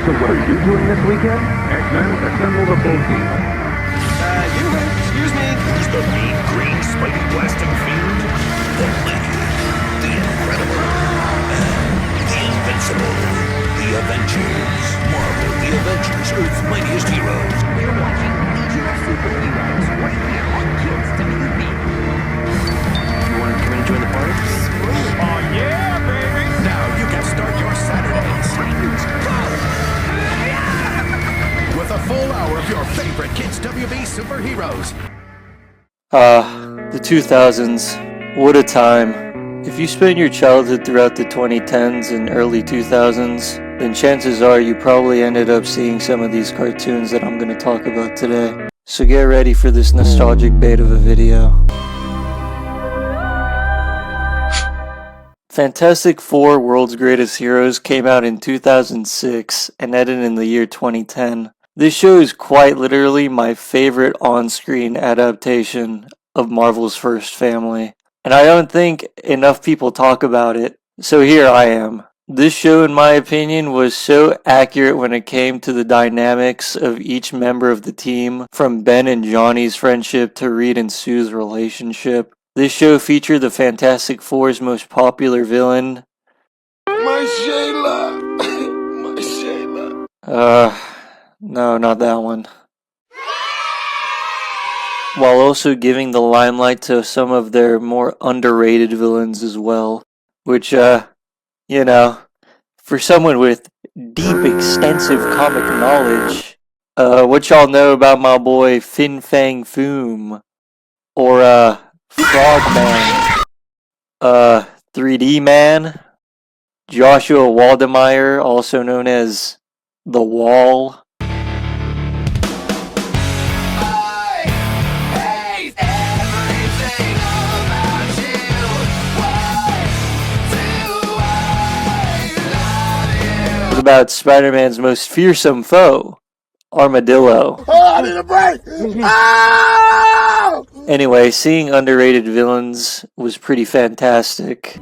So what are you doing this weekend? X-Men, assemble the full team. Excuse me. Is the mean green spidey blasting fiend? The mighty, the incredible, and the invincible. The Avengers. Marvel, the Avengers, Earth's mightiest heroes. We're watching Legion of Superheroes right here on Kids WB. You want to come in and join the party? Oh yeah, baby! Now you can start your Saturdays. With a full hour of your favorite Kids WB superheroes. The 2000s. What a time. If you spent your childhood throughout the 2010s and early 2000s, then chances are you probably ended up seeing some of these cartoons that I'm going to talk about today. So get ready for this nostalgic bait of a video. Fantastic Four: World's Greatest Heroes came out in 2006 and ended in the year 2010. This show is quite literally my favorite on-screen adaptation of Marvel's first family, and I don't think enough people talk about it, so here I am. This show, in my opinion, was so accurate when it came to the dynamics of each member of the team, from Ben and Johnny's friendship to Reed and Sue's relationship. This show featured the Fantastic Four's most popular villain, My Shayla! My Shayla! No, not that one. While also giving the limelight to some of their more underrated villains as well. Which, for someone with deep, extensive comic knowledge, what y'all know about my boy Fin Fang Foom? Or, Frogman? 3D Man? Joshua Waldemeier, also known as The Wall? What about Spider-Man's most fearsome foe, Armadillo? Oh, I need a break! Oh! Anyway, seeing underrated villains was pretty fantastic.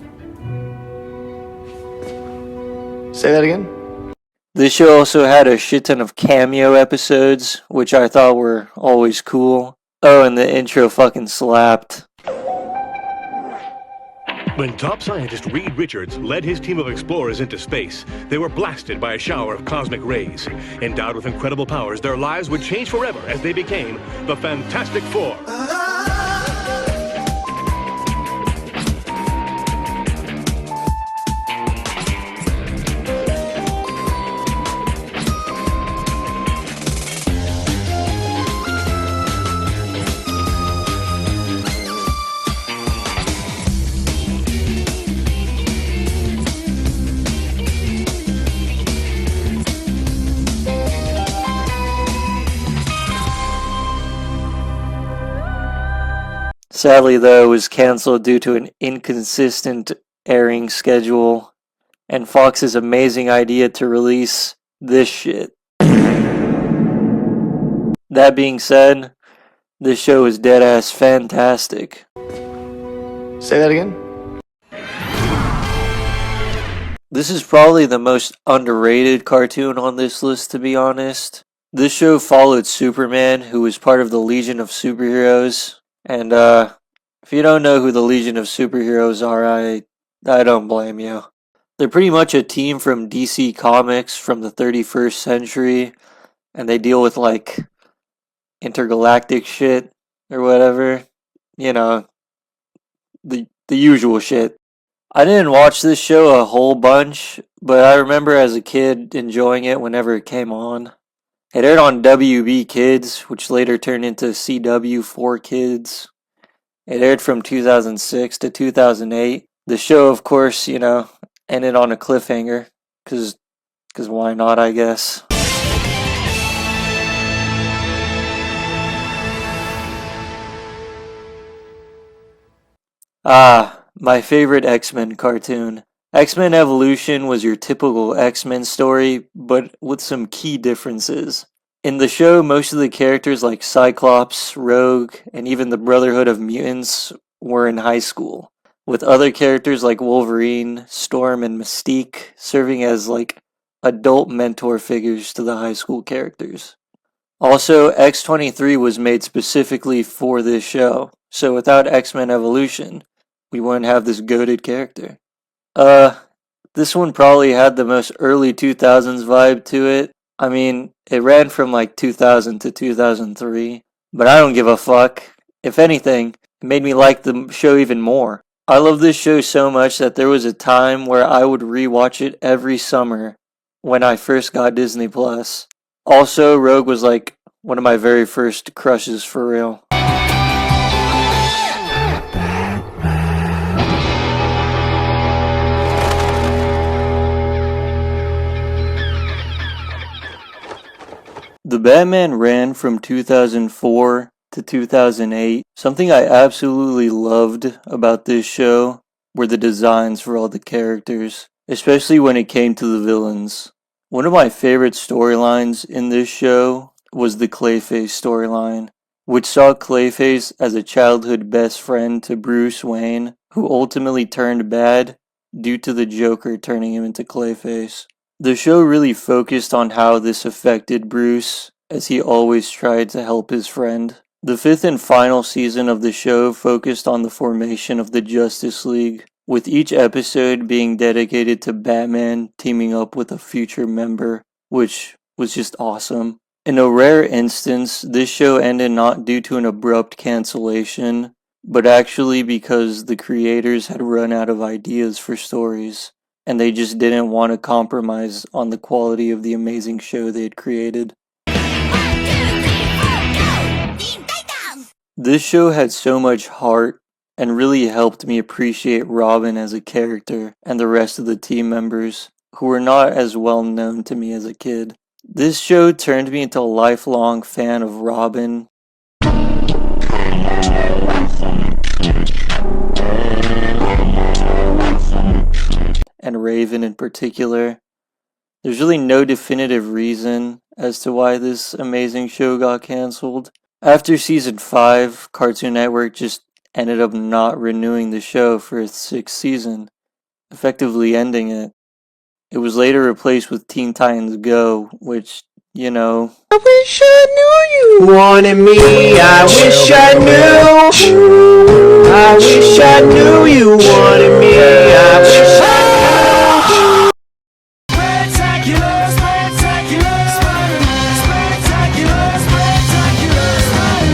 Say that again? This show also had a shit ton of cameo episodes, which I thought were always cool. Oh, and the intro fucking slapped. When top scientist Reed Richards led his team of explorers into space, they were blasted by a shower of cosmic rays. Endowed with incredible powers, their lives would change forever as they became the Fantastic Four. Sadly, though, it was cancelled due to an inconsistent airing schedule and Fox's amazing idea to release this shit. That being said, this show is deadass fantastic. Say that again? This is probably the most underrated cartoon on this list, to be honest. This show followed Superman, who was part of the Legion of Superheroes. And if you don't know who the Legion of Superheroes are, I don't blame you. They're pretty much a team from DC Comics from the 31st century, and they deal with like intergalactic shit or whatever. You know, the usual shit. I didn't watch this show a whole bunch, but I remember as a kid enjoying it whenever it came on. It aired on WB Kids, which later turned into CW for Kids. It aired from 2006 to 2008. The show, of course, ended on a cliffhanger, cause why not, I guess. My favorite X-Men cartoon. X-Men Evolution was your typical X-Men story, but with some key differences. In the show, most of the characters like Cyclops, Rogue, and even the Brotherhood of Mutants were in high school, with other characters like Wolverine, Storm, and Mystique serving as like adult mentor figures to the high school characters. Also, X-23 was made specifically for this show, so without X-Men Evolution, we wouldn't have this goated character. This one probably had the most early 2000s vibe to it. I mean, it ran from like 2000 to 2003, but I don't give a fuck. If anything, it made me like the show even more. I love this show so much that there was a time where I would rewatch it every summer when I first got Disney Plus. Also, Rogue was like one of my very first crushes for real. The Batman ran from 2004 to 2008. Something I absolutely loved about this show were the designs for all the characters, especially when it came to the villains. One of my favorite storylines in this show was the Clayface storyline, which saw Clayface as a childhood best friend to Bruce Wayne, who ultimately turned bad due to the Joker turning him into Clayface. The show really focused on how this affected Bruce, as he always tried to help his friend. The fifth and final season of the show focused on the formation of the Justice League, with each episode being dedicated to Batman teaming up with a future member, which was just awesome. In a rare instance, this show ended not due to an abrupt cancellation, but actually because the creators had run out of ideas for stories, and they just didn't want to compromise on the quality of the amazing show they had created. This show had so much heart and really helped me appreciate Robin as a character and the rest of the team members who were not as well known to me as a kid. This show turned me into a lifelong fan of Robin and Raven in particular. There's really no definitive reason as to why this amazing show got cancelled. After season 5, Cartoon Network just ended up not renewing the show for its 6th season, effectively ending it. It was later replaced with Teen Titans Go, which, you know... I wish I knew you wanted me. I wish I knew. I wish I knew you wanted me. I wish I knew. Spectacular, spectacular, Spider-Man. Spectacular, spectacular, Spider-Man.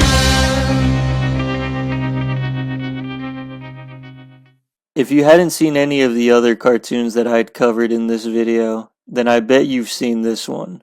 If you hadn't seen any of the other cartoons that I'd covered in this video, then I bet you've seen this one.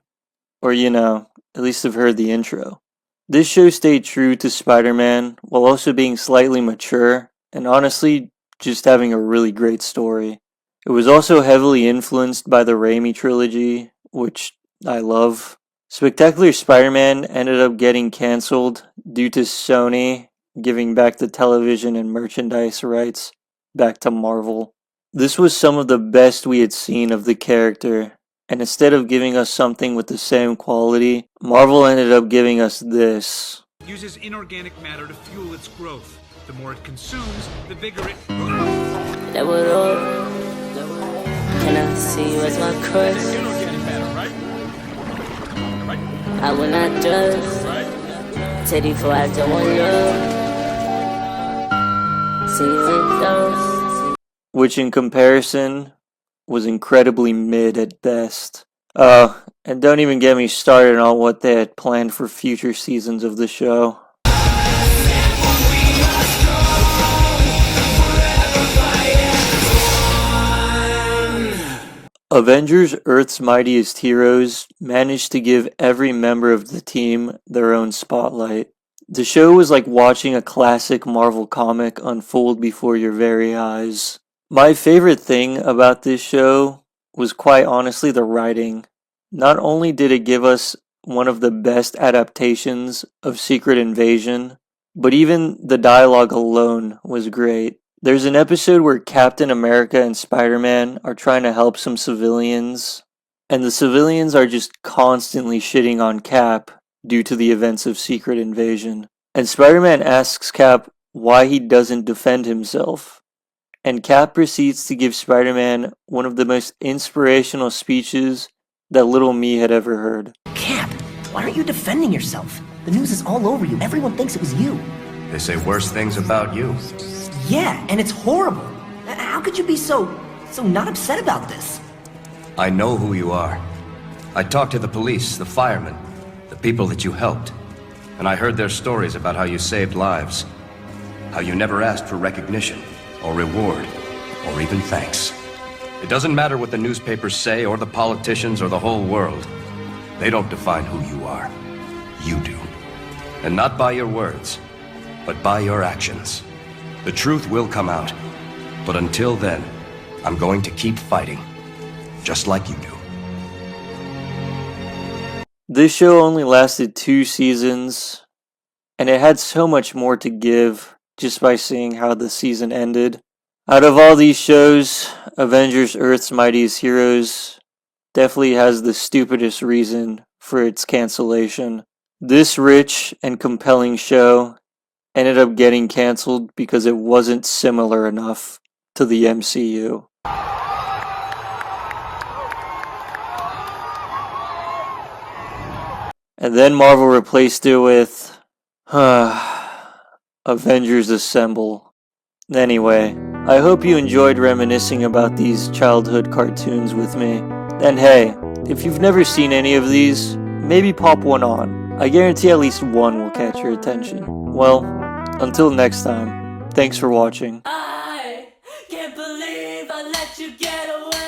Or, you know, at least have heard the intro. This show stayed true to Spider-Man while also being slightly mature and honestly just having a really great story. It was also heavily influenced by the Raimi trilogy, which I love. Spectacular Spider-Man ended up getting cancelled due to Sony giving back the television and merchandise rights back to Marvel. This was some of the best we had seen of the character, and instead of giving us something with the same quality, Marvel ended up giving us this. It uses inorganic matter to fuel its growth. The more it consumes, the bigger it... That would all. Can I see you as my crush? Inorganic matter, right? I will not judge. Teddy for after one love. See you in those. Which in comparison was incredibly mid at best. And don't even get me started on what they had planned for future seasons of the show. Avengers Earth's Mightiest Heroes managed to give every member of the team their own spotlight. The show was like watching a classic Marvel comic unfold before your very eyes. My favorite thing about this show was quite honestly the writing. Not only did it give us one of the best adaptations of Secret Invasion, but even the dialogue alone was great. There's an episode where Captain America and Spider-Man are trying to help some civilians, and the civilians are just constantly shitting on Cap due to the events of Secret Invasion. And Spider-Man asks Cap why he doesn't defend himself. And Cap proceeds to give Spider-Man one of the most inspirational speeches that little me had ever heard. Cap, why aren't you defending yourself? The news is all over you. Everyone thinks it was you. They say worse things about you. Yeah, and it's horrible. How could you be so not upset about this? I know who you are. I talked to the police, the firemen, the people that you helped. And I heard their stories about how you saved lives. How you never asked for recognition, or reward, or even thanks. It doesn't matter what the newspapers say, or the politicians, or the whole world. They don't define who you are. You do. And not by your words, but by your actions. The truth will come out. But until then, I'm going to keep fighting. Just like you do. This show only lasted 2 seasons, and it had so much more to give just by seeing how the season ended. Out of all these shows, Avengers Earth's Mightiest Heroes definitely has the stupidest reason for its cancellation. This rich and compelling show ended up getting canceled because it wasn't similar enough to the MCU. And then Marvel replaced it with Avengers Assemble. Anyway, I hope you enjoyed reminiscing about these childhood cartoons with me. And hey, if you've never seen any of these, maybe pop one on. I guarantee at least one will catch your attention. Well, until next time, thanks for watching. I can't believe I let you get away.